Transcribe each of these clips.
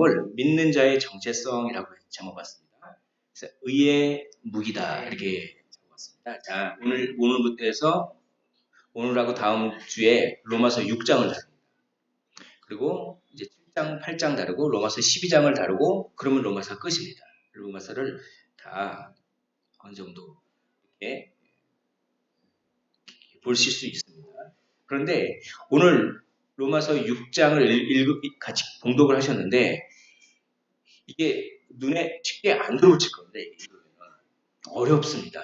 내용을 믿는 자의 정체성이라고 제목봤습니다. 그래서 의의 무기다 이렇게 적었습니다. 자, 오늘부터 해서 오늘하고 다음 주에 로마서 6장을 다룹니다. 그리고 이제 7장, 8장 다루고 로마서 12장을 다루고 그러면 로마서 끝입니다. 로마서를 다 어느 정도 이렇게 보실 수 있습니다. 그런데 오늘 로마서 6장을 같이 봉독을 하셨는데 이게 눈에 쉽게 안 들어오실 건데 어렵습니다.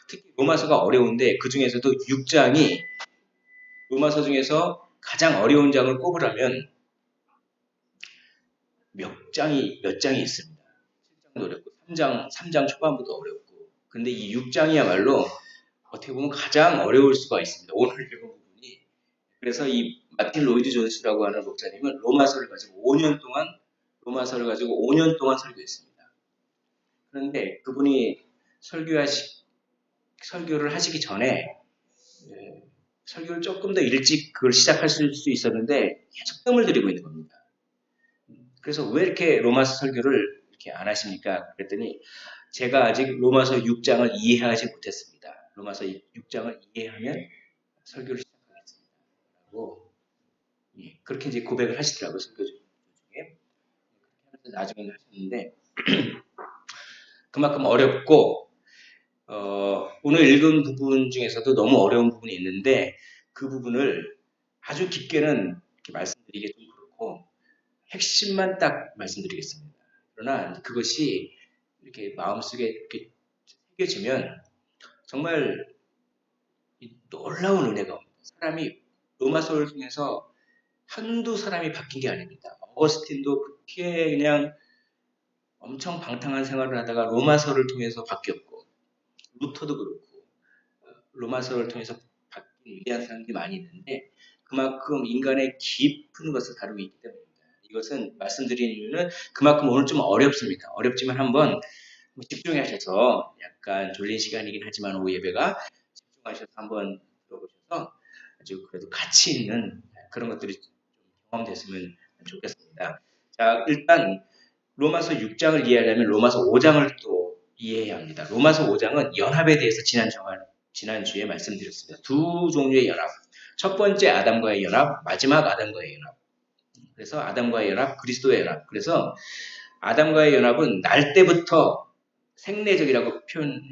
특히 로마서가 어려운데 그 중에서도 6장이 로마서 중에서 가장 어려운 장을 꼽으라면 몇 장이 있습니다. 7장도 어렵고 3장 초반부터 어렵고 근데 이 6장이야말로 어떻게 보면 가장 어려울 수가 있습니다. 오늘 읽은 부분이. 그래서 이 마틴 로이드 존스라고 하는 목사님은 로마서를 가지고 5년 동안 설교했습니다. 그런데 그분이 설교를 하시기 전에 설교를 조금 더 일찍 그걸 시작할 수 있었는데 계속 뜸을 들이고 있는 겁니다. 그래서 왜 이렇게 로마서 설교를 이렇게 안 하십니까? 그랬더니 제가 아직 로마서 6장을 이해하지 못했습니다. 로마서 6장을 이해하면 설교를 시작하겠습니다. 라고 그렇게 이제 고백을 하시더라고요. 설교 중에. 나중에 하셨는데 그만큼 어렵고 오늘 읽은 부분 중에서도 너무 어려운 부분이 있는데 그 부분을 아주 깊게는 말씀드리기 좀 그렇고 핵심만 딱 말씀드리겠습니다. 그러나 그것이 이렇게 마음속에 이렇게 새겨지면 정말 놀라운 은혜가 옵니다. 사람이 로마서를 통해서 한두 사람이 바뀐 게 아닙니다. 어거스틴도 그렇게 그냥 엄청 방탕한 생활을 하다가 로마서를 통해서 바뀌었고 루터도 그렇고 로마서를 통해서 바뀐 위대한 사람들이 많이 있는데 그만큼 인간의 깊은 것을 다루고 있기 때문입니다. 이것은 말씀드리는 이유는 그만큼 오늘 좀 어렵습니다. 어렵지만 한번 집중하셔서 약간 졸린 시간이긴 하지만 오후 예배가 집중하셔서 한번 들어보셔서 아주 그래도 가치 있는 그런 것들이 좀 경험됐으면 좋겠습니다. 자, 일단 로마서 6장을 이해하려면 로마서 5장을 또 이해해야 합니다. 로마서 5장은 연합에 대해서 지난주에 말씀드렸습니다. 두 종류의 연합. 첫 번째 아담과의 연합, 마지막 아담과의 연합. 그래서 아담과의 연합, 그리스도의 연합. 그래서 아담과의 연합은 날 때부터 생내적이라고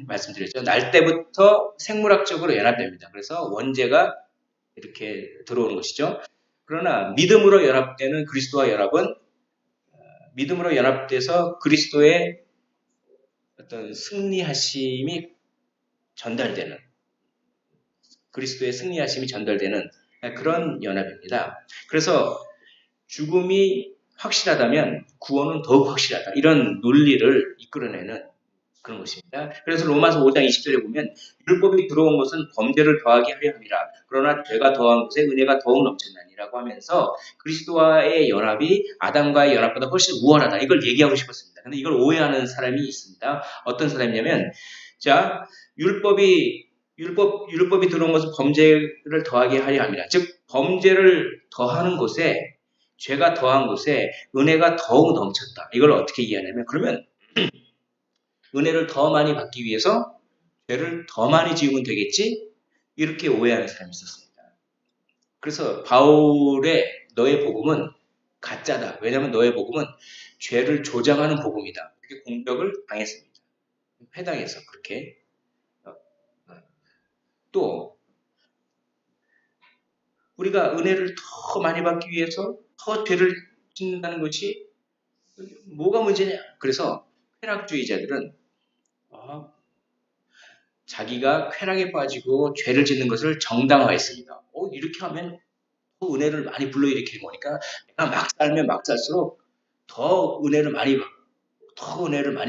말씀드렸죠. 날 때부터 생물학적으로 연합됩니다. 그래서 원죄가 이렇게 들어오는 것이죠. 그러나 믿음으로 연합되는 그리스도와 연합은 믿음으로 연합돼서 그리스도의 어떤 승리하심이 전달되는 그런 연합입니다. 그래서 죽음이 확실하다면 구원은 더욱 확실하다. 이런 논리를 이끌어내는 그런 것입니다. 그래서 로마서 5장 20절에 보면 율법이 들어온 것은 범죄를 더하게 하려 함이라. 그러나 죄가 더한 곳에 은혜가 더욱 넘쳤나니라고 하면서 그리스도와의 연합이 아담과의 연합보다 훨씬 우월하다. 이걸 얘기하고 싶었습니다. 근데 이걸 오해하는 사람이 있습니다. 어떤 사람이냐면 자, 율법이 들어온 것은 범죄를 더하게 하려 함이라. 즉 범죄를 더하는 곳에 죄가 더한 곳에 은혜가 더욱 넘쳤다. 이걸 어떻게 이해하냐면 그러면 은혜를 더 많이 받기 위해서 죄를 더 많이 지으면 되겠지? 이렇게 오해하는 사람이 있었습니다. 그래서 바울의 너의 복음은 가짜다. 왜냐하면 너의 복음은 죄를 조장하는 복음이다. 이렇게 공격을 당했습니다. 회당에서 그렇게. 또 우리가 은혜를 더 많이 받기 위해서 더 죄를 짓는다는 것이 뭐가 문제냐? 그래서 쾌락주의자들은 자기가 쾌락에 빠지고 죄를 짓는 것을 정당화했습니다. 이렇게 하면 더 은혜를 많이 불러일으키는 거니까 내가 막 살면 막 살수록 더 은혜를 많이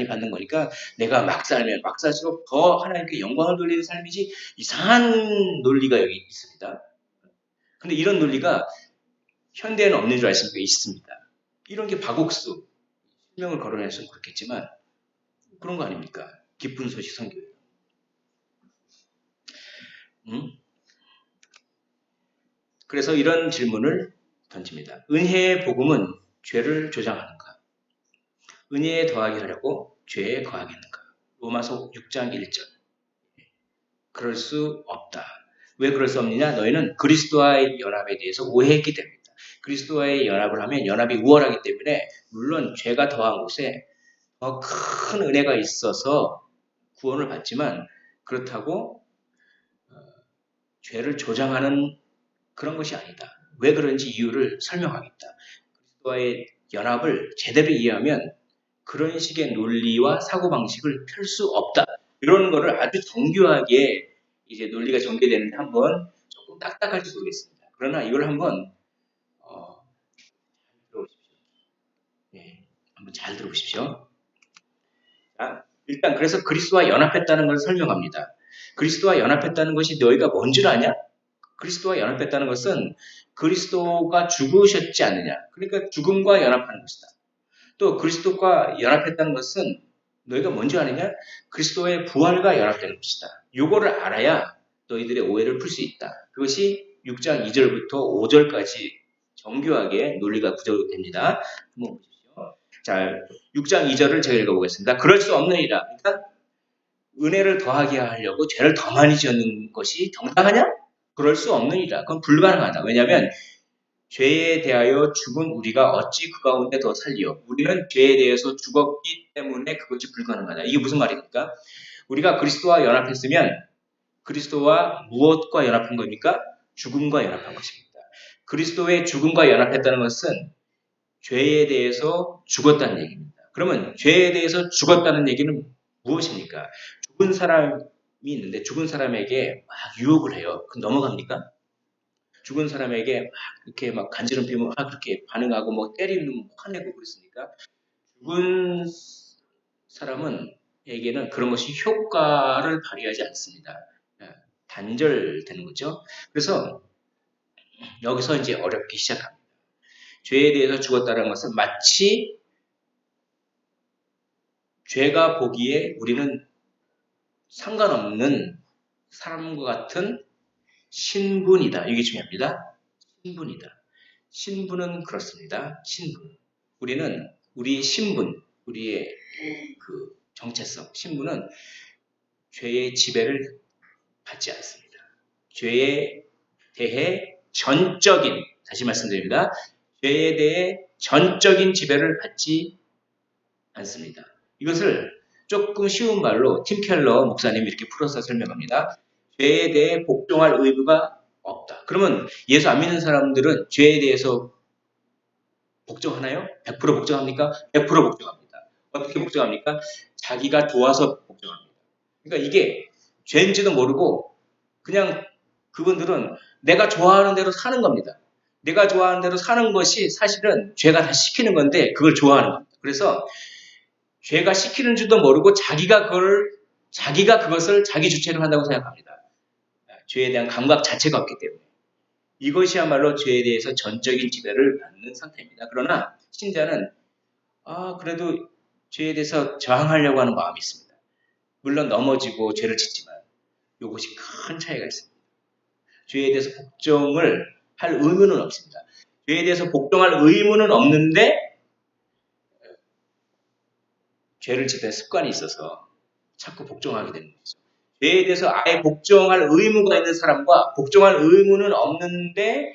받는 거니까 내가 막 살면 막 살수록 더 하나님께 영광을 돌리는 삶이지 이상한 논리가 여기 있습니다. 근데 이런 논리가 현대에는 없는 줄 아십니까? 있습니다. 이런 게 박옥수 실명을 거론해서는 그렇겠지만 그런 거 아닙니까? 기쁜 소식 선교예요. 그래서 이런 질문을 던집니다. 은혜의 복음은 죄를 조장하는가? 은혜에 더하게 하려고 죄에 거하겠는가? 로마서 6장 1절. 그럴 수 없다. 왜 그럴 수 없느냐? 너희는 그리스도와의 연합에 대해서 오해했기 때문이다. 그리스도와의 연합을 하면 연합이 우월하기 때문에 물론 죄가 더한 곳에 더 큰 은혜가 있어서 구원을 받지만 그렇다고 죄를 조장하는 그런 것이 아니다. 왜 그런지 이유를 설명하겠다. 그리스도와의 연합을 제대로 이해하면 그런 식의 논리와 사고방식을 펼 수 없다. 이런 거를 아주 정교하게 이제 논리가 전개되는데 한번 조금 딱딱할지 모르겠습니다. 그러나 이걸 한번 들어보십시오. 네, 한번 잘 들어보십시오. 자, 일단 그래서 그리스도와 연합했다는 걸 설명합니다. 그리스도와 연합했다는 것이 너희가 뭔 줄 아냐? 그리스도와 연합했다는 것은 그리스도가 죽으셨지 않느냐. 그러니까 죽음과 연합하는 것이다. 또 그리스도와 연합했다는 것은 너희가 뭔지 아느냐? 그리스도의 부활과 연합되는 것이다. 요거를 알아야 너희들의 오해를 풀 수 있다. 그것이 6장 2절부터 5절까지 정교하게 논리가 구조됩니다. 한번 보십시오. 자, 6장 2절을 제가 읽어보겠습니다. 그럴 수 없느니라. 그러니까 은혜를 더하게 하려고 죄를 더 많이 지었는 것이 정당하냐? 그럴 수 없느니라. 그건 불가능하다. 왜냐하면 죄에 대하여 죽은 우리가 어찌 그 가운데 더 살리요? 우리는 죄에 대해서 죽었기 때문에 그것이 불가능하다. 이게 무슨 말입니까? 우리가 그리스도와 연합했으면 그리스도와 무엇과 연합한 겁니까? 죽음과 연합한 것입니다. 그리스도의 죽음과 연합했다는 것은 죄에 대해서 죽었다는 얘기입니다. 그러면 죄에 대해서 죽었다는 얘기는 무엇입니까? 죽은 사람이 있는데 죽은 사람에게 막 유혹을 해요. 그럼 넘어갑니까? 죽은 사람에게 막 이렇게 막 간지럼 피우면 막 그렇게 반응하고 뭐 때리면 화내고 그랬으니까 죽은 사람에게는 그런 것이 효과를 발휘하지 않습니다. 단절되는 거죠. 그래서 여기서 이제 어렵기 시작합니다. 죄에 대해서 죽었다는 것은 마치 죄가 보기에 우리는 상관없는 사람과 같은 신분이다. 이게 중요합니다. 신분이다. 신분은 그렇습니다. 신분. 우리는 우리의 신분, 우리의 그 정체성, 신분은 죄의 지배를 받지 않습니다. 죄에 대해 전적인, 다시 말씀드립니다. 죄에 대해 전적인 지배를 받지 않습니다. 이것을 조금 쉬운 말로 팀 켈러 목사님이 이렇게 풀어서 설명합니다. 죄에 대해 복종할 의무가 없다. 그러면 예수 안 믿는 사람들은 죄에 대해서 복종하나요? 100% 복종합니까? 100% 복종합니다. 어떻게 복종합니까? 자기가 좋아서 복종합니다. 그러니까 이게 죄인지도 모르고 그냥 그분들은 내가 좋아하는 대로 사는 겁니다. 내가 좋아하는 대로 사는 것이 사실은 죄가 다 시키는 건데 그걸 좋아하는 겁니다. 그래서 죄가 시키는 줄도 모르고 자기가 그것을 자기 주체로 한다고 생각합니다. 죄에 대한 감각 자체가 없기 때문에. 이것이야말로 죄에 대해서 전적인 지배를 받는 상태입니다. 그러나 신자는 그래도 죄에 대해서 저항하려고 하는 마음이 있습니다. 물론 넘어지고 죄를 짓지만 이것이 큰 차이가 있습니다. 죄에 대해서 복종을 할 의무는 없습니다. 죄에 대해서 복종할 의무는 없는데 죄를 짓는 습관이 있어서 자꾸 복종하게 되는 거죠. 죄에 대해서 아예 복종할 의무가 있는 사람과 복종할 의무는 없는데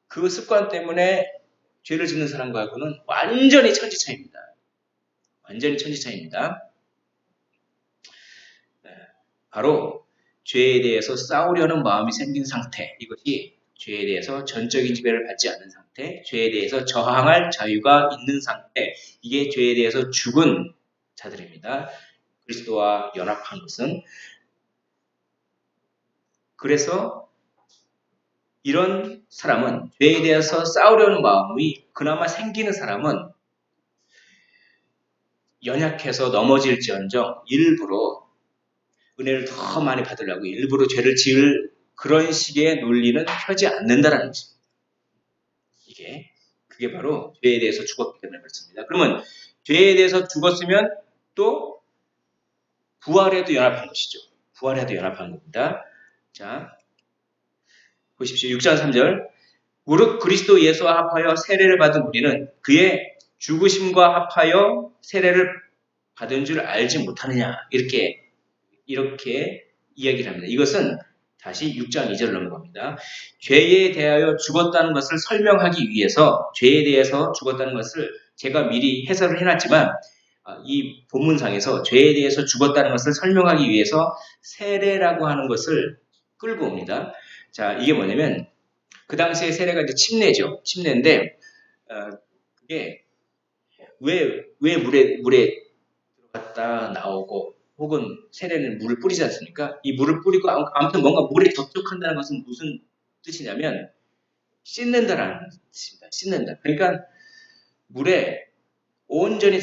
그 습관 때문에 죄를 짓는 사람과는 완전히 천지차이입니다. 완전히 천지차이입니다. 바로 죄에 대해서 싸우려는 마음이 생긴 상태, 이것이 죄에 대해서 전적인 지배를 받지 않는 상태, 죄에 대해서 저항할 자유가 있는 상태, 이게 죄에 대해서 죽은 자들입니다. 그리스도와 연합한 것은. 그래서 이런 사람은, 죄에 대해서 싸우려는 마음이 그나마 생기는 사람은 연약해서 넘어질지언정 일부러 은혜를 더 많이 받으려고 일부러 죄를 지을 그런 식의 논리는 펴지 않는다라는 것입니다. 그게 바로 죄에 대해서 죽었기 때문에 그렇습니다. 그러면 죄에 대해서 죽었으면 또 부활에도 연합한 것이죠. 부활에도 연합한 겁니다. 자, 보십시오. 6장 3절. 무릇 그리스도 예수와 합하여 세례를 받은 우리는 그의 죽으심과 합하여 세례를 받은 줄 알지 못하느냐 이렇게 이야기를 합니다. 이것은 다시 6장 2절 넘어갑니다. 죄에 대하여 죽었다는 것을 설명하기 위해서 죄에 대해서 죽었다는 것을 제가 미리 해설을 해놨지만 이 본문상에서 죄에 대해서 죽었다는 것을 설명하기 위해서 세례라고 하는 것을 끌고 옵니다. 자, 이게 뭐냐면 그 당시에 세례가 이제 침례죠. 침례인데 그게 왜 물에 들어갔다 나오고 혹은 세례는 물을 뿌리지 않습니까? 이 물을 뿌리고 아무튼 뭔가 물에 접촉한다는 것은 무슨 뜻이냐면 씻는다라는 뜻입니다. 씻는다. 그러니까 물에 온전히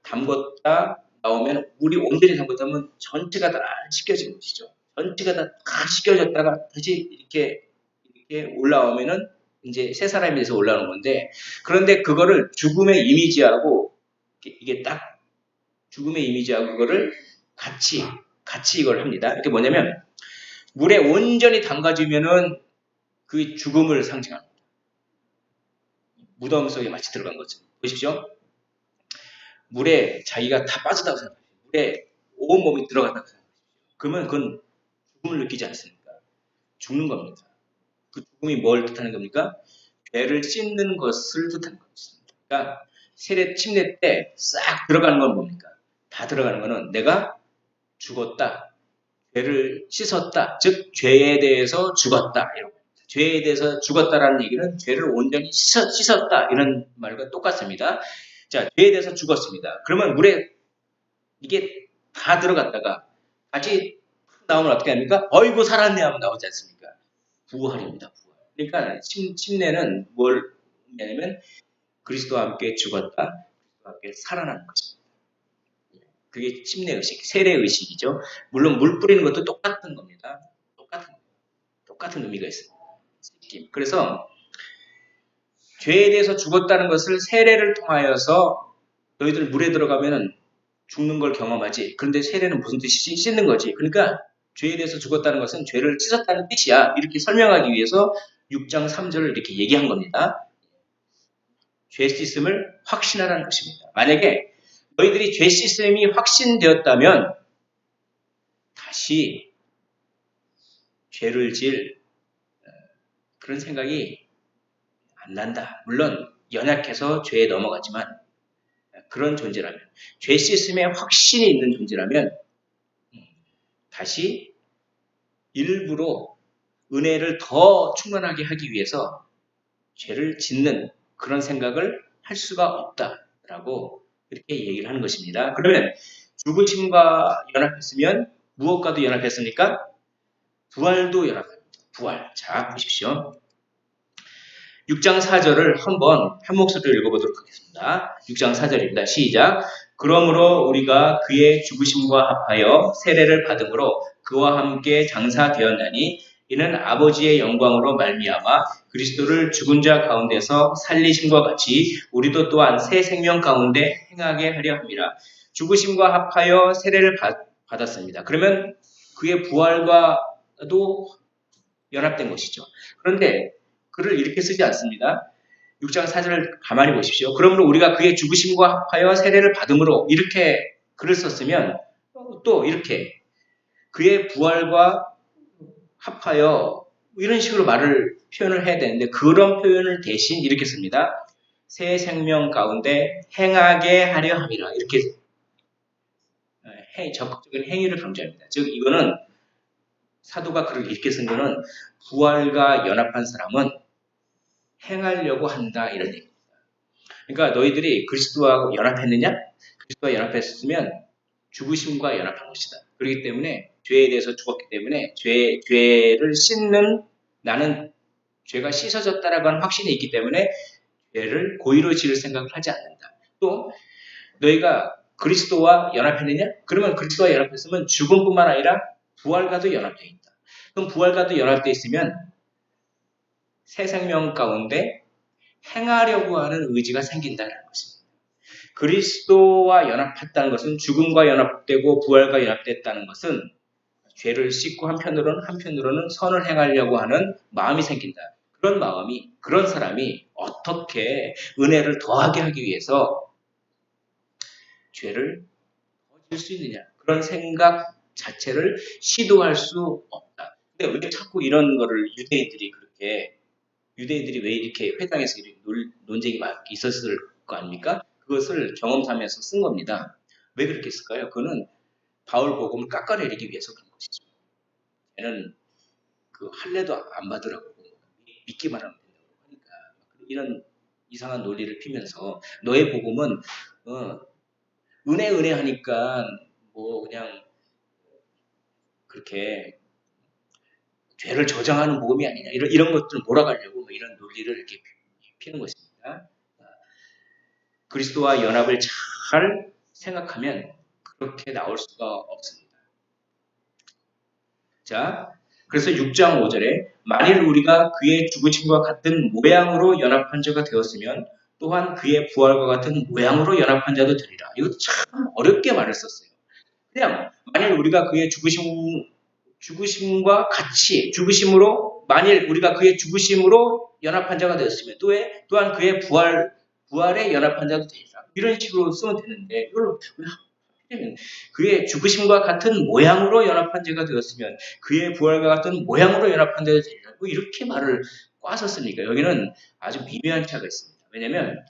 담궜다 나오면 물이 온전히 담궜다면 전체가 다 씻겨지는 것이죠. 전체가 다 씻겨졌다가 다시 이렇게 올라오면은 이제 새 사람이 돼서 올라오는 건데, 그런데 그거를 죽음의 이미지하고 이게 딱 죽음의 이미지하고 그거를 같이 이걸 합니다. 이게 뭐냐면 물에 온전히 담가지면은 그 죽음을 상징합니다. 무덤 속에 마치 들어간 거죠. 보십시오. 물에 자기가 다 빠졌다고 생각합니다. 물에 온 몸이 들어갔다고 생각합니다. 그러면 그건 죽음을 느끼지 않습니까? 죽는 겁니다. 그 죽음이 뭘 뜻하는 겁니까? 죄를 씻는 것을 뜻하는 것입니다. 그러니까 세례 침례 때 싹 들어가는 건 뭡니까? 다 들어가는 거는 내가 죽었다, 죄를 씻었다, 즉 죄에 대해서 죽었다. 이런 죄에 대해서 죽었다라는 얘기는 죄를 온전히 씻었다 이런 말과 똑같습니다. 자, 죄에 대해서 죽었습니다. 그러면 물에 이게 다 들어갔다가 다시 나오면 어떻게 합니까? 어이구 살았네 하면 나오지 않습니까? 부활입니다. 부활. 그러니까 침례는 뭘 의미하냐면 그리스도와 함께 죽었다, 그리스도와 함께 살아나는 것입니다. 그게 침례 의식, 세례 의식이죠. 물론 물 뿌리는 것도 똑같은 겁니다. 똑같은 의미가 있습니다. 그래서 죄에 대해서 죽었다는 것을 세례를 통하여서 너희들 물에 들어가면 죽는 걸 경험하지. 그런데 세례는 무슨 뜻이지? 씻는 거지. 그러니까 죄에 대해서 죽었다는 것은 죄를 씻었다는 뜻이야. 이렇게 설명하기 위해서 6장 3절을 이렇게 얘기한 겁니다. 죄 씻음을 확신하라는 것입니다. 만약에 너희들이 죄 씻음이 확신되었다면 다시 죄를 질 그런 생각이 안 난다. 물론 연약해서 죄에 넘어가지만 그런 존재라면, 죄 씻음에 확신이 있는 존재라면 다시 일부러 은혜를 더 충만하게 하기 위해서 죄를 짓는 그런 생각을 할 수가 없다라고 이렇게 얘기를 하는 것입니다. 그러면 죽으심과 연합했으면 무엇과도 연합했습니까? 부활도 연합합니다. 부활. 자, 보십시오. 6장 4절을 한번 한 목소리로 읽어보도록 하겠습니다. 6장 4절입니다. 시작. 그러므로 우리가 그의 죽으심과 합하여 세례를 받음으로 그와 함께 장사되었나니 이는 아버지의 영광으로 말미암아 그리스도를 죽은 자 가운데서 살리심과 같이 우리도 또한 새 생명 가운데 행하게 하려 함이라. 죽으심과 합하여 세례를 받았습니다. 그러면 그의 부활과도 연합된 것이죠. 그런데 글을 이렇게 쓰지 않습니다. 6장 4절을 가만히 보십시오. 그러므로 우리가 그의 죽으심과 합하여 세례를 받음으로 이렇게 글을 썼으면 또 이렇게 그의 부활과 합하여 이런 식으로 표현을 해야 되는데 그런 표현을 대신 이렇게 씁니다. 새 생명 가운데 행하게 하려 함이라. 이렇게 적극적인 행위를 강조합니다. 즉 이거는 사도가 글을 이렇게 쓴 거는 부활과 연합한 사람은 행하려고 한다 이런 얘기입니다. 그러니까 너희들이 그리스도와 연합했느냐? 그리스도와 연합했으면 죽으심과 연합한 것이다. 그렇기 때문에 죄에 대해서 죽었기 때문에 죄를 씻는 나는 죄가 씻어졌다라고 하는 확신이 있기 때문에 죄를 고의로 지을 생각을 하지 않는다. 또 너희가 그리스도와 연합했느냐? 그러면 그리스도와 연합했으면 죽음뿐만 아니라 부활과도 연합되어 있다. 그럼 부활과도 연합되어 있으면 새 생명 가운데 행하려고 하는 의지가 생긴다는 것입니다. 그리스도와 연합했다는 것은 죽음과 연합되고 부활과 연합됐다는 것은 죄를 씻고 한편으로는 선을 행하려고 하는 마음이 생긴다. 그런 마음이, 그런 사람이 어떻게 은혜를 더하게 하기 위해서 죄를 질 수 있느냐. 그런 생각 자체를 시도할 수 없다. 근데 왜 자꾸 이런 거를 유대인들이 왜 이렇게 회당에서 이렇게 논쟁이 막 있었을 거 아닙니까? 그것을 경험 삼아서 쓴 겁니다. 왜 그렇게 했을까요? 그거는 바울 복음을 깎아내리기 위해서 그런 것이죠. 얘는 그 할례도 안 받으라고 믿기만 하면 된다고 하니까 이런 이상한 논리를 피면서 너의 복음은 은혜 하니까 뭐 그냥 그렇게 죄를 저장하는 복음이 아니냐 이런 것들을 몰아가려고 뭐 이런 논리를 이렇게 피는 것입니다. 그리스도와 연합을 잘 생각하면 그렇게 나올 수가 없습니다. 자, 그래서 6장 5절에 만일 우리가 그의 죽으심과 같은 모양으로 연합한 자가 되었으면 또한 그의 부활과 같은 모양으로 연합한 자도 되리라. 이거 참 어렵게 말을 썼어요. 그냥 만일 우리가 그의 죽으심과 같이 죽으심으로 만일 우리가 그의 죽으심으로 연합한 자가 되었으면 또한 그의 부활에 연합한 자도 되리라. 이런 식으로 쓰면 되는데 이걸 그의 죽으심과 같은 모양으로 연합한 자가 되었으면 그의 부활과 같은 모양으로 연합한 자가 되리라. 이렇게 말을 꽈서 쓰니까 여기는 아주 미묘한 차가 있습니다. 왜냐하면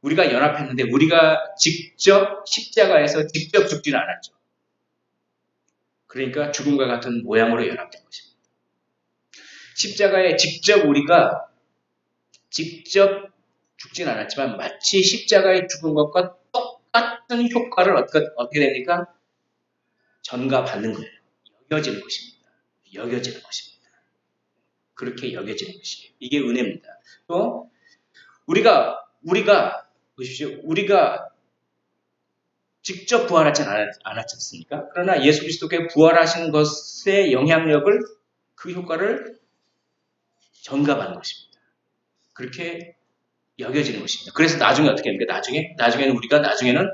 우리가 연합했는데 우리가 직접 십자가에서 직접 죽지는 않았죠. 그러니까 죽음과 같은 모양으로 연합된 것입니다. 십자가에 우리가 직접 죽진 않았지만 마치 십자가에 죽은 것과 똑같은 효과를 어떻게 됩니까? 전가받는 거예요. 여겨지는 것입니다. 그렇게 여겨지는 것이에요. 이게 은혜입니다. 또 우리가 보십시오. 우리가 직접 부활하지 않았지 않습니까? 그러나 예수 그리스도께 부활하신 것의 영향력을 그 효과를 전가받는 것입니다. 그렇게 여겨지는 것입니다. 그래서 나중에 어떻게 합니까? 나중에는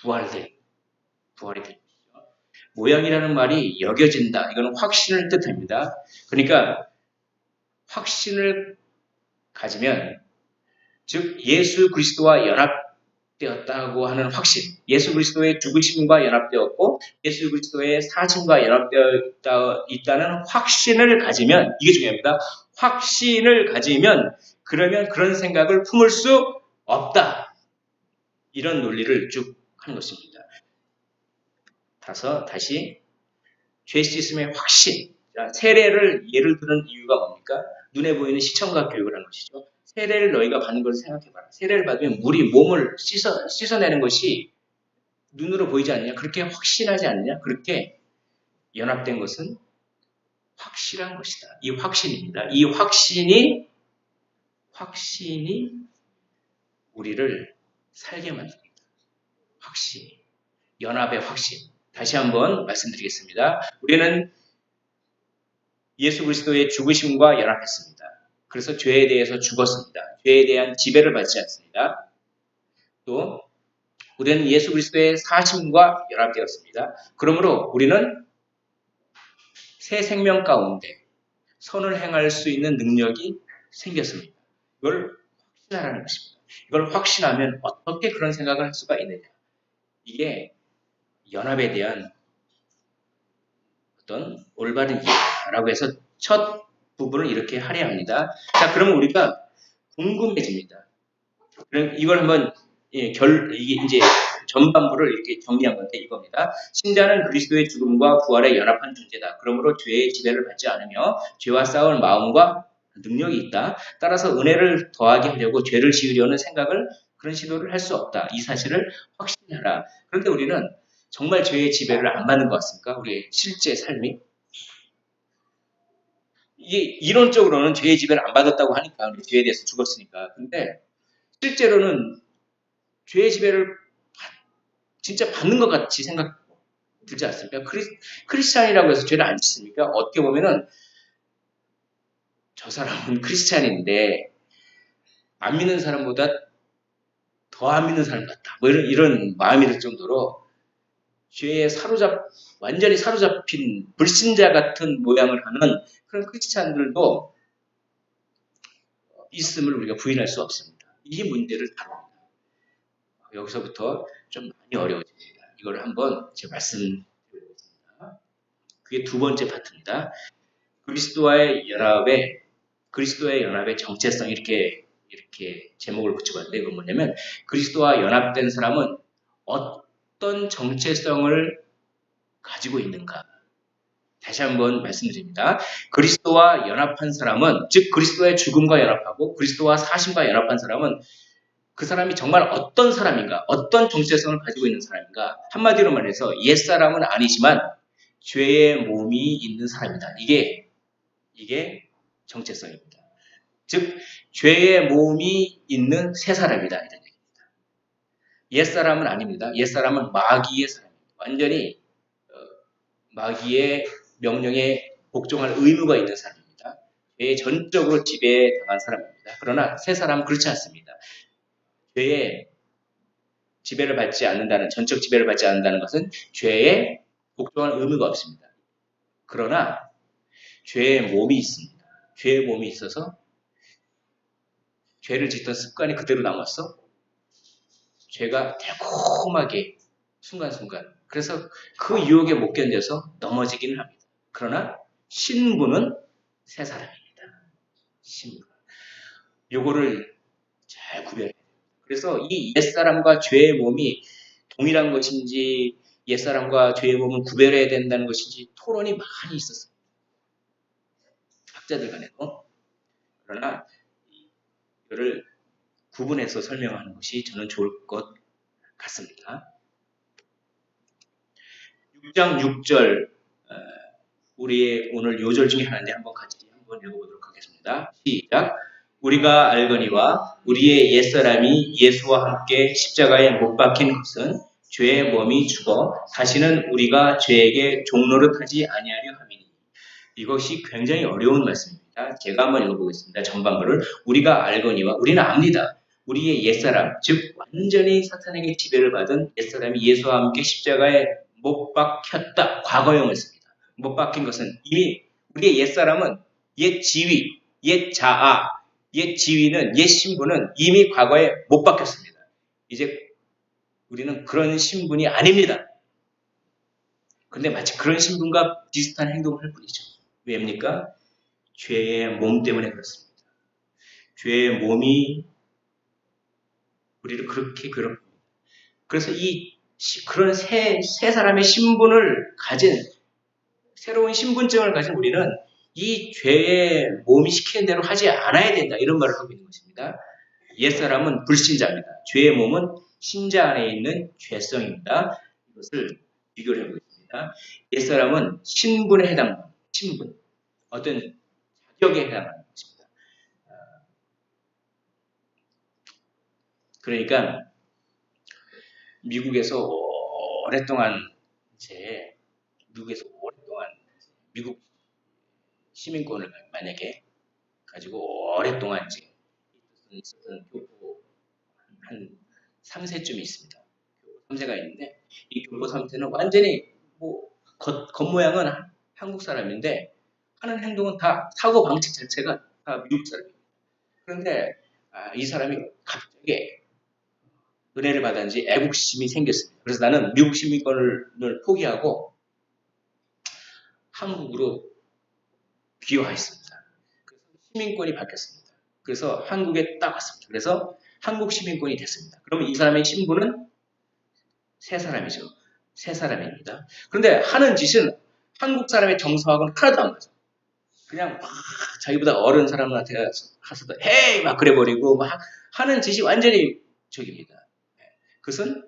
부활이 될 것이죠. 모양이라는 말이 여겨진다. 이거는 확신을 뜻합니다. 그러니까 확신을 가지면 즉 예수 그리스도와 연합되었다고 하는 확신, 예수 그리스도의 죽으심과 연합되었고 예수 그리스도의 사심과 연합되어 있다는 확신을 가지면 이게 중요합니다. 확신을 가지면 그러면 그런 생각을 품을 수 없다. 이런 논리를 쭉 하는 것입니다. 다시 죄 씻음의 확신. 세례를 예를 드는 이유가 뭡니까? 눈에 보이는 시청각 교육을 하는 것이죠. 세례를 너희가 받는 것을 생각해봐라. 세례를 받으면 물이 몸을 씻어내는 것이 눈으로 보이지 않느냐? 그렇게 확신하지 않느냐? 그렇게 연합된 것은 확실한 것이다. 이 확신입니다. 이 확신이 우리를 살게 만듭니다. 확신이. 연합의 확신. 다시 한번 말씀드리겠습니다. 우리는 예수 그리스도의 죽으심과 연합했습니다. 그래서 죄에 대해서 죽었습니다. 죄에 대한 지배를 받지 않습니다. 또 우리는 예수 그리스도의 사심과 연합되었습니다. 그러므로 우리는 새 생명 가운데 선을 행할 수 있는 능력이 생겼습니다. 이걸 확신하라는 것입니다. 이걸 확신하면 어떻게 그런 생각을 할 수가 있느냐. 이게 연합에 대한 어떤 올바른 이해라고 해서 첫 부분을 이렇게 할애합니다. 자, 그러면 우리가 궁금해집니다. 그럼 이걸 한번 이게 이제 전반부를 이렇게 정리한 건데 이겁니다. 신자는 그리스도의 죽음과 부활에 연합한 존재다. 그러므로 죄의 지배를 받지 않으며 죄와 싸울 마음과 능력이 있다. 따라서 은혜를 더하게 하려고 죄를 지으려는 그런 시도를 할 수 없다. 이 사실을 확신하라. 그런데 우리는 정말 죄의 지배를 안 받는 것 같습니까? 우리의 실제 삶이? 이게 이론적으로는 죄의 지배를 안 받았다고 하니까 우리 죄에 대해서 죽었으니까. 근데 실제로는 죄의 지배를 진짜 받는 것 같이 생각 들지 않습니까? 크리스찬이라고 해서 죄를 안 짓습니까? 어떻게 보면은 저 사람은 크리스찬인데 안 믿는 사람보다 더 안 믿는 사람 같다. 뭐 이런 마음이 들 정도로 죄에 완전히 사로잡힌 불신자 같은 모양을 하는 그런 크리스찬들도 있음을 우리가 부인할 수 없습니다. 이 문제를 다룹니다. 여기서부터 좀 많이 어려워집니다. 이걸 한번 제가 말씀드리겠습니다. 그게 두 번째 파트입니다. 그리스도의 연합의 정체성 이렇게 제목을 붙여봤는데 그건 뭐냐면 그리스도와 연합된 사람은 어떤 정체성을 가지고 있는가? 다시 한번 말씀드립니다. 그리스도와 연합한 사람은 즉 그리스도의 죽음과 연합하고 그리스도와 사심과 연합한 사람은 그 사람이 정말 어떤 사람인가? 어떤 정체성을 가지고 있는 사람인가? 한마디로 말해서 옛사람은 아니지만 죄의 몸이 있는 사람이다. 이게 정체성입니다. 즉 죄의 몸이 있는 새 사람이다. 이런 얘기입니다. 옛사람은 아닙니다. 옛사람은 마귀의 사람입니다. 완전히 마귀의 명령에 복종할 의무가 있는 사람입니다. 죄에 전적으로 지배당한 사람입니다. 그러나 새 사람은 그렇지 않습니다. 죄에 지배를 받지 않는다는 전적 지배를 받지 않는다는 것은 죄에 복종할 의무가 없습니다. 그러나 죄의 몸이 있습니다. 죄의 몸이 있어서 죄를 짓던 습관이 그대로 남았어. 죄가 달콤하게 순간순간 그래서 그 유혹에 못 견뎌서 넘어지기는 합니다. 그러나 신부는 새 사람입니다. 신부. 요거를 잘 구별해야 됩니다. 그래서 이 옛사람과 죄의 몸이 동일한 것인지 옛사람과 죄의 몸을 구별해야 된다는 것인지 토론이 많이 있었습니다. 학자들 간에도. 그러나 이거를 구분해서 설명하는 것이 저는 좋을 것 같습니다. 6장 6절 우리의 오늘 요절 중에 하나인데 한번 같이 읽어보도록 하겠습니다. 시작. 우리가 알거니와 우리의 옛사람이 예수와 함께 십자가에 못 박힌 것은 죄의 몸이 죽어 다시는 우리가 죄에게 종노릇하지 아니하려 함이니. 이것이 굉장히 어려운 말씀입니다. 제가 한번 읽어보겠습니다. 전반부를. 우리가 알거니와 우리는 압니다. 우리의 옛사람, 즉 완전히 사탄에게 지배를 받은 옛사람이 예수와 함께 십자가에 못 박혔다. 과거형을 씁니다. 못 박힌 것은 이미 우리의 옛사람은 옛 지위, 옛 자아, 옛 지위는 옛 신분은 이미 과거에 못 박혔습니다. 이제 우리는 그런 신분이 아닙니다. 근데 마치 그런 신분과 비슷한 행동을 할 뿐이죠. 왜입니까? 죄의 몸 때문에 그렇습니다. 죄의 몸이 우리를 그렇게 괴롭힙니다. 그래서 그런 새 사람의 신분을 가진 새로운 신분증을 가진 우리는 이 죄의 몸이 시키는 대로 하지 않아야 된다. 이런 말을 하고 있는 것입니다. 옛사람은 불신자입니다. 죄의 몸은 신자 안에 있는 죄성입니다. 이것을 비교를 해보겠습니다. 옛사람은 신분에 해당하는 신분, 어떤 자격에 해당하는 것입니다. 그러니까 미국에서 오랫동안 미국 시민권을 만약에 가지고 오랫동안 있었던 교포 한 3세쯤이 있습니다. 교포 3세가 있는데 이 교포 3세는 완전히 겉모양은 한국 사람인데 하는 행동은 다 사고 방식 자체가 다 미국 사람입니다. 그런데 이 사람이 갑자기 은혜를 받았는지 애국심이 생겼습니다. 그래서 나는 미국 시민권을 포기하고 한국으로 귀화했습니다. 그래서 시민권이 바뀌었습니다. 그래서 한국에 딱 왔습니다. 그래서 한국 시민권이 됐습니다. 그러면 이 사람의 신분은 새 사람이죠. 새 사람입니다. 그런데 하는 짓은 한국 사람의 정서하고는 하나도 안 맞아요. 그냥 막 자기보다 어른 사람한테 가서도 헤이 막 그래버리고 막 하는 짓이 완전히 저기입니다. 그것은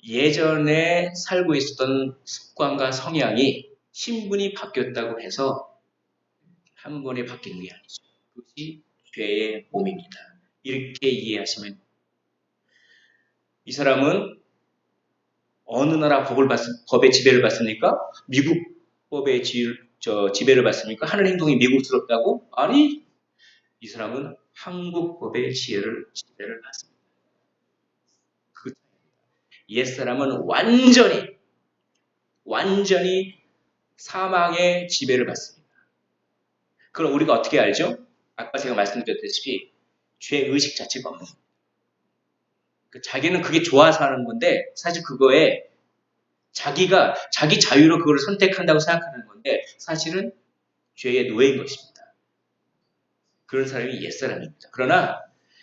예전에 살고 있었던 습관과 성향이 신분이 바뀌었다고 해서 한 번에 바뀌는 게 아니죠. 그것이 죄의 몸입니다. 이렇게 이해하시면 이 사람은 어느 나라 법의 지배를 받습니까? 미국 법의 지배를 받습니까? 하는 행동이 미국스럽다고? 아니, 이 사람은 한국 법의 지배를 받습니다. 옛사람은 완전히 사망의 지배를 받습니다. 그럼 우리가 어떻게 알죠? 아까 제가 말씀드렸다시피 죄의식 자체가 없는 거예요. 자기는 그게 좋아서 하는 건데 사실 그거에 자기가 자기 자유로 그걸 선택한다고 생각하는 건데 사실은 죄의 노예인 것입니다. 그런 사람이 옛사람입니다. 그러나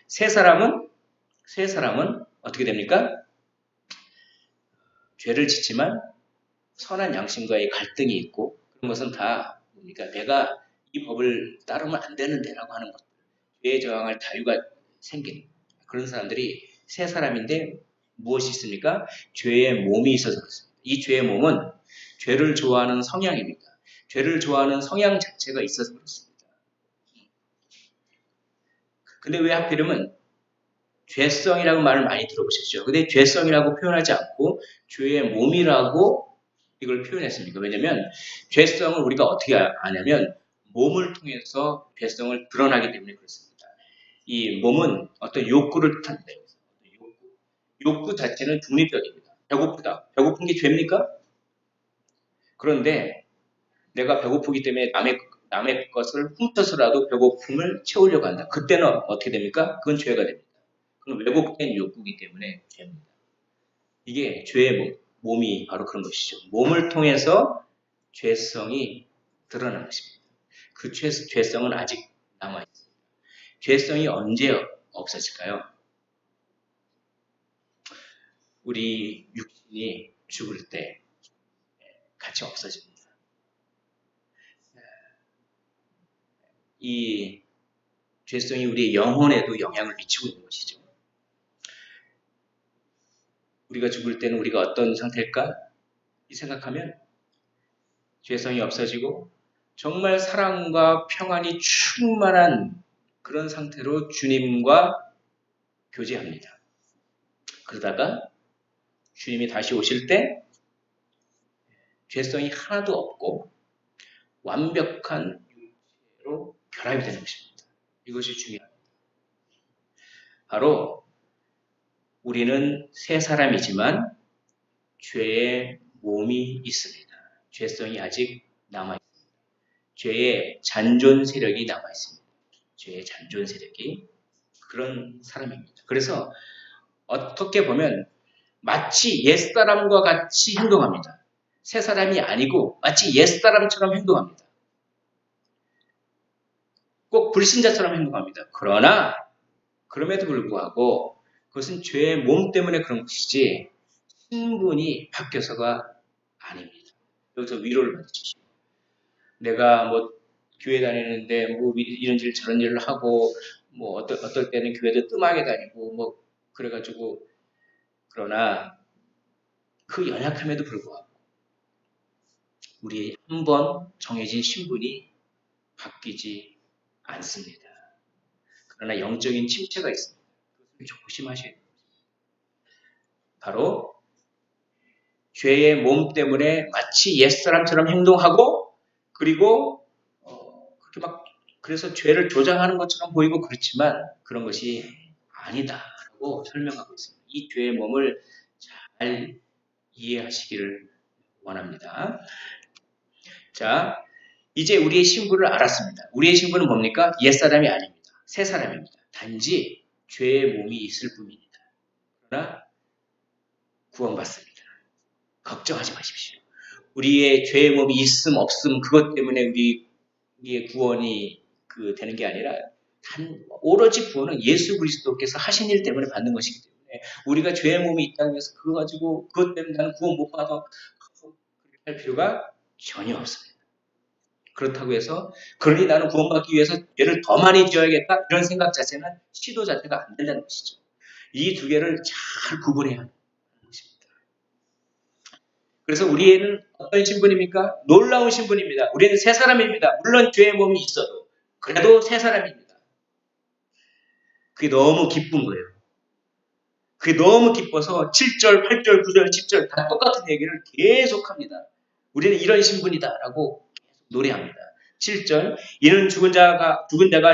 새 사람은 어떻게 됩니까? 죄를 짓지만 선한 양심과의 갈등이 있고 그런 것은 다 뭡니까? 내가 이 법을 따르면 안 되는데라고 하는 것. 죄에 저항할 자유가 생기는 그런 사람들이 새 사람인데 무엇이 있습니까? 죄의 몸이 있어서 그렇습니다. 이 죄의 몸은 죄를 좋아하는 성향입니다. 죄를 좋아하는 성향 자체가 있어서 그렇습니다. 근데 왜 하필이면 죄성이라고 말을 많이 들어보셨죠? 근데 죄성이라고 표현하지 않고 죄의 몸이라고 이걸 표현했습니까? 왜냐면 죄성을 우리가 어떻게 아냐면 몸을 통해서 죄성을 드러나기 때문에 그렇습니다. 이 몸은 어떤 욕구를 뜻합니다. 욕구 자체는 중립적입니다. 배고프다. 배고픈 게 죄입니까? 그런데 내가 배고프기 때문에 남의 것을 훔쳐서라도 배고픔을 채우려고 한다. 그때는 어떻게 됩니까? 그건 죄가 됩니다. 그건 왜곡된 욕구이기 때문에 죄입니다. 이게 죄의 몸이 바로 그런 것이죠. 몸을 통해서 죄성이 드러난 것입니다. 그 죄성은 아직 남아있습니다. 죄성이 언제 없어질까요? 우리 육신이 죽을 때 같이 없어집니다. 이 죄성이 우리의 영혼에도 영향을 미치고 있는 것이죠. 우리가 죽을 때는 우리가 어떤 상태일까? 이 생각하면 죄성이 없어지고 정말 사랑과 평안이 충만한 그런 상태로 주님과 교제합니다. 그러다가 주님이 다시 오실 때 죄성이 하나도 없고 완벽한 육체로 결합이 되는 것입니다. 이것이 중요합니다. 바로 우리는 새 사람이지만 죄의 몸이 있습니다. 죄성이 아직 남아있습니다. 죄의 잔존 세력이 남아있습니다. 죄의 잔존 세력이 그런 사람입니다. 그래서 어떻게 보면 마치 옛사람과 같이 행동합니다. 새 사람이 아니고 마치 옛사람처럼 행동합니다. 꼭 불신자처럼 행동합니다. 그러나 그럼에도 불구하고 그것은 죄의 몸 때문에 그런 것이지 신분이 바뀌어서가 아닙니다. 여기서 위로를 받으십시오. 내가 뭐 교회 다니는데 뭐 이런 일 저런 일을 하고 뭐 어떨 때는 교회도 뜸하게 다니고 뭐 그래가지고 그러나 그 연약함에도 불구하고 우리의 한 번 정해진 신분이 바뀌지 않습니다. 그러나 영적인 침체가 있습니다. 그것을 조심하셔야 됩니다. 바로 죄의 몸 때문에 마치 옛사람처럼 행동하고 그리고 그렇게 막 그래서 죄를 조장하는 것처럼 보이고 그렇지만 그런 것이 아니다라고 설명하고 있습니다. 이 죄의 몸을 잘 이해하시기를 원합니다. 자, 이제 우리의 신분을 알았습니다. 우리의 신분은 뭡니까? 옛사람이 아닙니다. 새 사람입니다. 단지 죄의 몸이 있을 뿐입니다. 그러나 구원받습니다. 걱정하지 마십시오. 우리의 죄의 몸이 있음 없음 그것 때문에 우리의 구원이 되는 게 아니라 오로지 구원은 예수 그리스도께서 하신 일 때문에 받는 것이기 때문에 우리가 죄의 몸이 있다고 해서 그것 때문에 나는 구원 못 받아 그렇게 할 필요가 전혀 없습니다. 그렇다고 해서 그러니 나는 구원받기 위해서 죄를 더 많이 지어야겠다 이런 생각 자체는 시도 자체가 안 된다는 것이죠. 이 두 개를 잘 구분해야 합니다. 그래서 우리는 어떤 신분입니까? 놀라운 신분입니다. 우리는 새 사람입니다. 물론 죄의 몸이 있어도 그래도 새 사람입니다. 그게 너무 기쁜 거예요. 그게 너무 기뻐서 7절, 8절, 9절, 10절 다 똑같은 얘기를 계속합니다. 우리는 이런 신분이다라고 노래합니다. 7절 이는 죽은 자가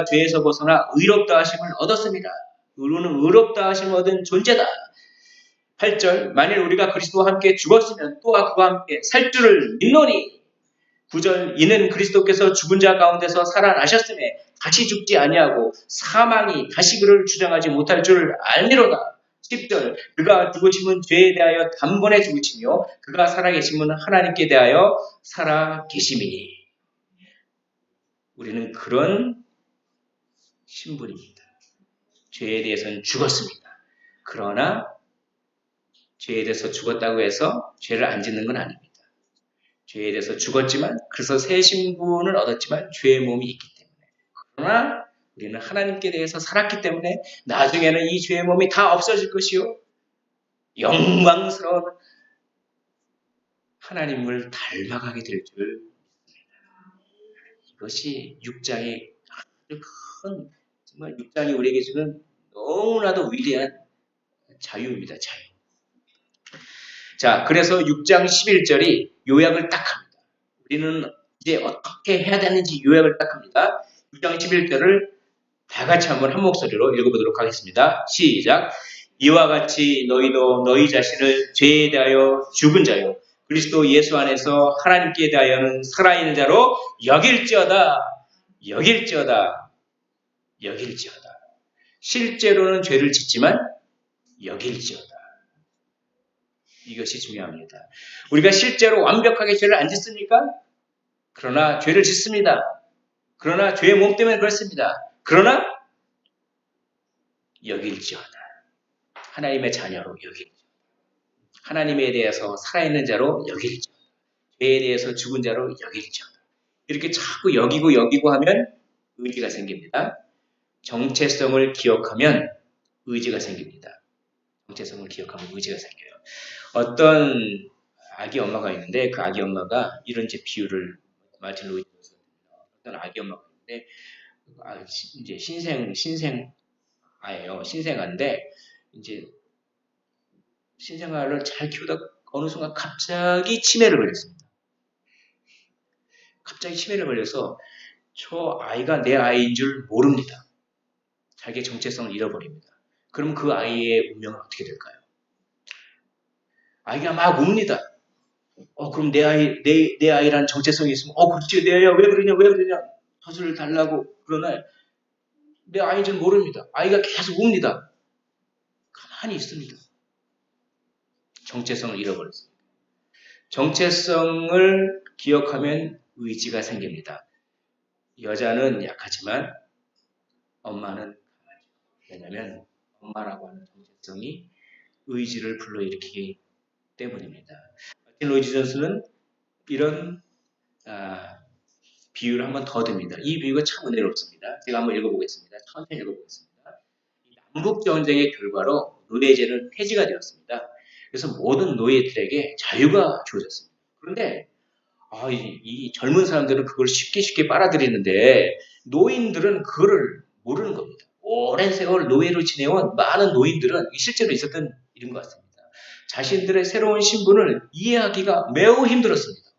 죄에서 벗어나 의롭다 하심을 얻었습니다. 우리는 의롭다 하심을 얻은 존재다. 8절 만일 우리가 그리스도와 함께 죽었으면 또한 그와 함께 살 줄을 믿노니 9절 이는 그리스도께서 죽은 자 가운데서 살아나셨음에 다시 죽지 아니하고 사망이 다시 그를 주장하지 못할 줄 알미로다. 10절 그가 죽으심은 죄에 대하여 단번에 죽으시며 그가 살아계심은 하나님께 대하여 살아계심이니. 우리는 그런 신분입니다. 죄에 대해서는 죽었습니다. 그러나 죄에 대해서 죽었다고 해서 죄를 안 짓는 건 아닙니다. 죄에 대해서 죽었지만 그래서 새 신분을 얻었지만 죄의 몸이 있기 때문에. 그러나 우리는 하나님께 대해서 살았기 때문에 나중에는 이 죄의 몸이 다 없어질 것이요 영광스러운 하나님을 닮아가게 될 줄 믿습니다. 이것이 6장의 아주 큰, 정말 6장이 우리에게 주는 너무나도 위대한 자유입니다. 자유. 자, 그래서 6장 11절이 요약을 딱 합니다. 우리는 이제 어떻게 해야 되는지 요약을 딱 합니다. 6장 11절을 다 같이 한번 한 목소리로 읽어보도록 하겠습니다. 시작. 이와 같이 너희도 너희 자신을 죄에 대하여 죽은 자요 그리스도 예수 안에서 하나님께 대하여는 살아있는 자로 여길지어다. 여길지어다. 여길지어다. 실제로는 죄를 짓지만 여길지어다. 이것이 중요합니다. 우리가 실제로 완벽하게 죄를 안 짓습니까? 그러나 죄를 짓습니다. 그러나 죄의 몸 때문에 그렇습니다. 그러나 여길지어다. 하나님의 자녀로 여길지어다. 하나님에 대해서 살아있는 자로 여길지어다. 죄에 대해서 죽은 자로 여길지어다. 이렇게 자꾸 여기고 하면 의지가 생깁니다. 정체성을 기억하면 의지가 생깁니다. 정체성을 기억하면 의지가 생겨요. 어떤 아기 엄마가 있는데 그 아기 엄마가 이런 제 비유를 마틴 루이스 어떤 아기 엄마가 있는데 이제 신생아예요. 신생아인데 이제 신생아를 잘 키우다 어느 순간 갑자기 치매를 걸렸습니다. 갑자기 치매를 걸려서 저 아이가 내 아이인 줄 모릅니다. 자기의 정체성을 잃어버립니다. 그럼 그 아이의 운명은 어떻게 될까요? 아이가 막 웁니다. 그럼 내 아이라는 정체성이 있으면, 그렇지, 내 아이야, 왜 그러냐, 젖을 달라고. 그러나, 내 아이인 줄 모릅니다. 아이가 계속 웁니다. 가만히 있습니다. 정체성을 잃어버렸습니다. 정체성을 기억하면 의지가 생깁니다. 여자는 약하지만, 엄마는 강하죠. 왜냐면, 엄마라고 하는 정체성이 의지를 불러일으키기 때문입니다. 마틴 로이드 존스는 이런 비유를 한번 더 듭니다. 이 비유가 참 은혜롭습니다. 제가 한번 읽어보겠습니다. 천천히 읽어보겠습니다. 남북전쟁의 결과로 노예제는 폐지가 되었습니다. 그래서 모든 노예들에게 자유가 주어졌습니다. 그런데 이 젊은 사람들은 그걸 쉽게 빨아들이는데 노인들은 그거를 모르는 겁니다. 오랜 세월 노예로 지내온 많은 노인들은 실제로 있었던 일인 것 같습니다. 자신들의 새로운 신분을 이해하기가 매우 힘들었습니다.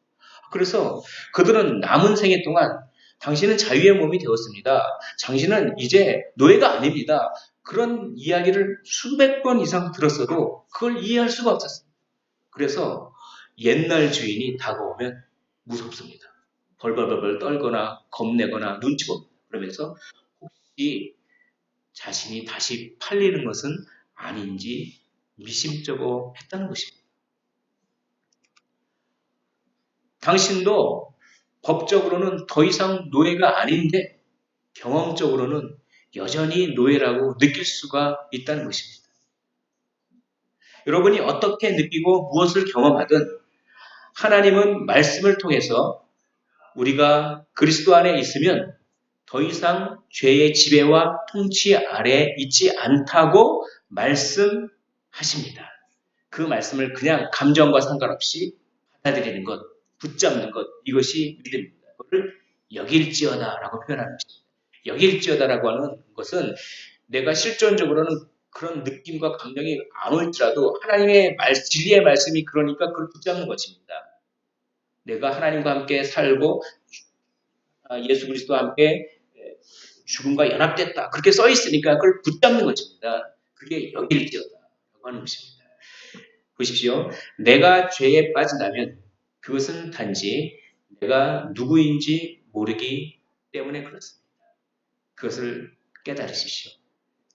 그래서 그들은 남은 생애 동안 당신은 자유의 몸이 되었습니다. 당신은 이제 노예가 아닙니다. 그런 이야기를 수백 번 이상 들었어도 그걸 이해할 수가 없었습니다. 그래서 옛날 주인이 다가오면 무섭습니다. 벌벌벌 떨거나 겁내거나 눈치 봅니다. 그러면서 혹시 자신이 다시 팔리는 것은 아닌지 미심쩍어 했다는 것입니다. 당신도 법적으로는 더 이상 노예가 아닌데 경험적으로는 여전히 노예라고 느낄 수가 있다는 것입니다. 여러분이 어떻게 느끼고 무엇을 경험하든 하나님은 말씀을 통해서 우리가 그리스도 안에 있으면 더 이상 죄의 지배와 통치 아래 있지 않다고 말씀하십니다. 그 말씀을 그냥 감정과 상관없이 받아들이는 것, 붙잡는 것, 이것이 믿음입니다. 그것을 여길지어다라고 표현하는 것입니다. 여길지어다라고 하는 것은 내가 실존적으로는 그런 느낌과 감정이 안 올지라도 하나님의 진리의 말씀이 그러니까 그걸 붙잡는 것입니다. 내가 하나님과 함께 살고 예수 그리스도와 함께 죽음과 연합됐다. 그렇게 써 있으니까 그걸 붙잡는 것입니다. 그게 여길지어다라고 하는 것입니다. 보십시오. 내가 죄에 빠진다면 그것은 단지 내가 누구인지 모르기 때문에 그렇습니다. 그것을 깨달으십시오.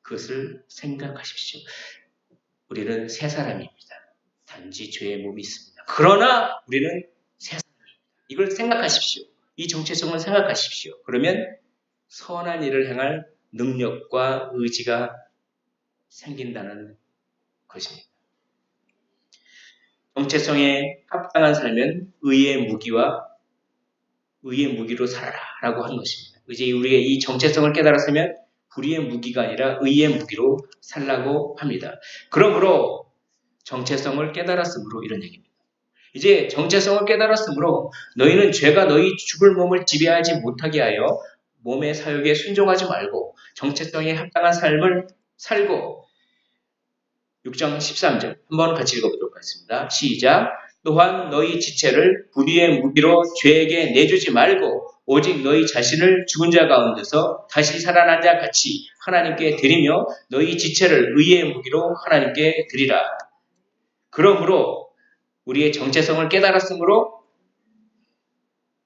그것을 생각하십시오. 우리는 새 사람입니다. 단지 죄의 몸이 있습니다. 그러나 우리는 새 사람입니다. 이걸 생각하십시오. 이 정체성을 생각하십시오. 그러면 선한 일을 행할 능력과 의지가 생긴다는 것입니다. 정체성에 합당한 삶은 의의 무기로 살아라라고 한 것입니다. 이제 우리가 이 정체성을 깨달았으면 불의의 무기가 아니라 의의 무기로 살라고 합니다. 그러므로 정체성을 깨달았으므로 이런 얘기입니다. 이제 정체성을 깨달았으므로 너희는 죄가 너희 죽을 몸을 지배하지 못하게 하여 몸의 사욕에 순종하지 말고 정체성에 합당한 삶을 살고 6장 13절 한번 같이 읽어보도록 하겠습니다. 시작. 또한 너희 지체를 불의의 무기로 죄에게 내주지 말고 오직 너희 자신을 죽은 자 가운데서 다시 살아난 자 같이 하나님께 드리며 너희 지체를 의의 무기로 하나님께 드리라. 그러므로 우리의 정체성을 깨달았으므로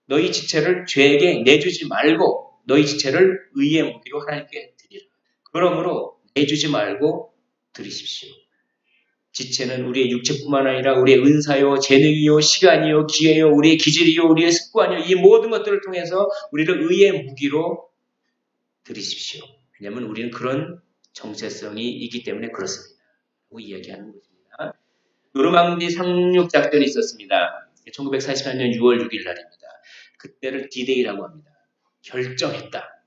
너희 지체를 죄에게 내주지 말고 너희 지체를 의의 무기로 하나님께 드리라. 그러므로 내주지 말고 드리십시오. 지체는 우리의 육체뿐만 아니라 우리의 은사요, 재능이요, 시간이요, 기회요, 우리의 기질이요, 우리의 습관이요, 이 모든 것들을 통해서 우리를 의의 무기로 드리십시오. 왜냐하면 우리는 그런 정체성이 있기 때문에 그렇습니다. 라고 이야기하는 것입니다. 노르망디 상륙 작전이 있었습니다. 1944년 6월 6일 날입니다. 그때를 D-Day라고 합니다. 결정했다.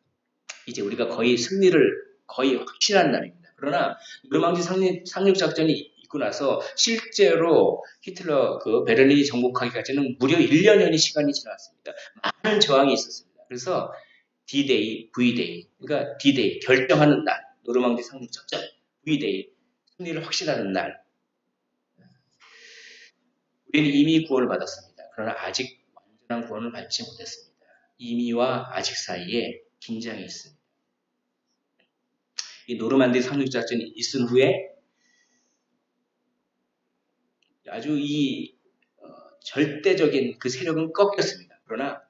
이제 우리가 거의 승리를 거의 확신한 날입니다. 그러나 노르망디 상륙 작전이 있고 나서 실제로 히틀러 그 베를린이 정복하기까지는 무려 1년여의 시간이 지났습니다. 많은 저항이 있었습니다. 그래서 D-Day, V-Day, 그러니까 D-Day 결정하는 날, 노르망디 상륙 작전, V-Day 승리를 확신하는 날. 우리는 이미 구원을 받았습니다. 그러나 아직 완전한 구원을 받지 못했습니다. 이미와 아직 사이에 긴장이 있습니다. 이 노르만디 상륙 작전이 있은 후에 아주 이 절대적인 그 세력은 꺾였습니다. 그러나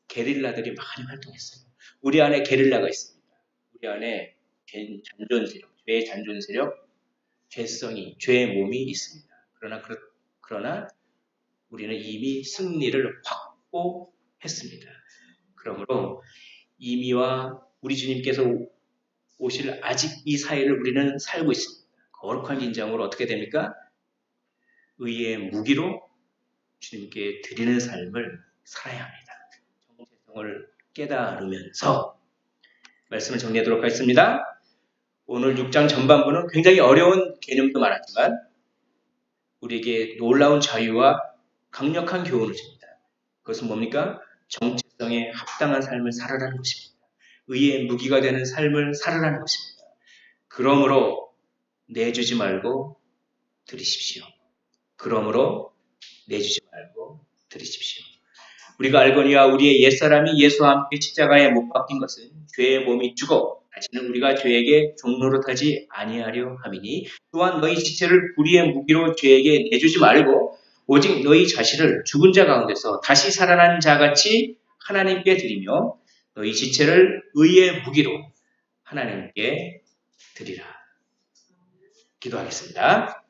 게릴라들이 많이 활동했어요. 우리 안에 게릴라가 있습니다. 우리 안에 잔존 세력, 죄의 잔존 세력, 죄성이, 죄의 몸이 있습니다. 그러나 우리는 이미 승리를 확보했습니다. 그러므로 이미와 우리 주님께서 오실 아직 이 사이를 우리는 살고 있습니다. 거룩한 긴장으로 어떻게 됩니까? 의의 무기로 주님께 드리는 삶을 살아야 합니다. 정체성을 깨달으면서 말씀을 정리하도록 하겠습니다. 오늘 6장 전반부는 굉장히 어려운 개념도 많았지만 우리에게 놀라운 자유와 강력한 교훈을 줍니다. 그것은 뭡니까? 정체성에 합당한 삶을 살아라는 것입니다. 의의 무기가 되는 삶을 살아라는 것입니다. 그러므로 내주지 말고 드리십시오. 그러므로 내주지 말고 드리십시오. 우리가 알거니와 우리의 옛사람이 예수와 함께 십자가에 못 박힌 것은 죄의 몸이 죽어 다시는 우리가 죄에게 종노릇하지 아니하려 함이니 또한 너희 지체를 불의의 무기로 죄에게 내주지 말고 오직 너희 자신을 죽은 자 가운데서 다시 살아난 자같이 하나님께 드리며 너희 지체를 의의 무기로 하나님께 드리라. 기도하겠습니다.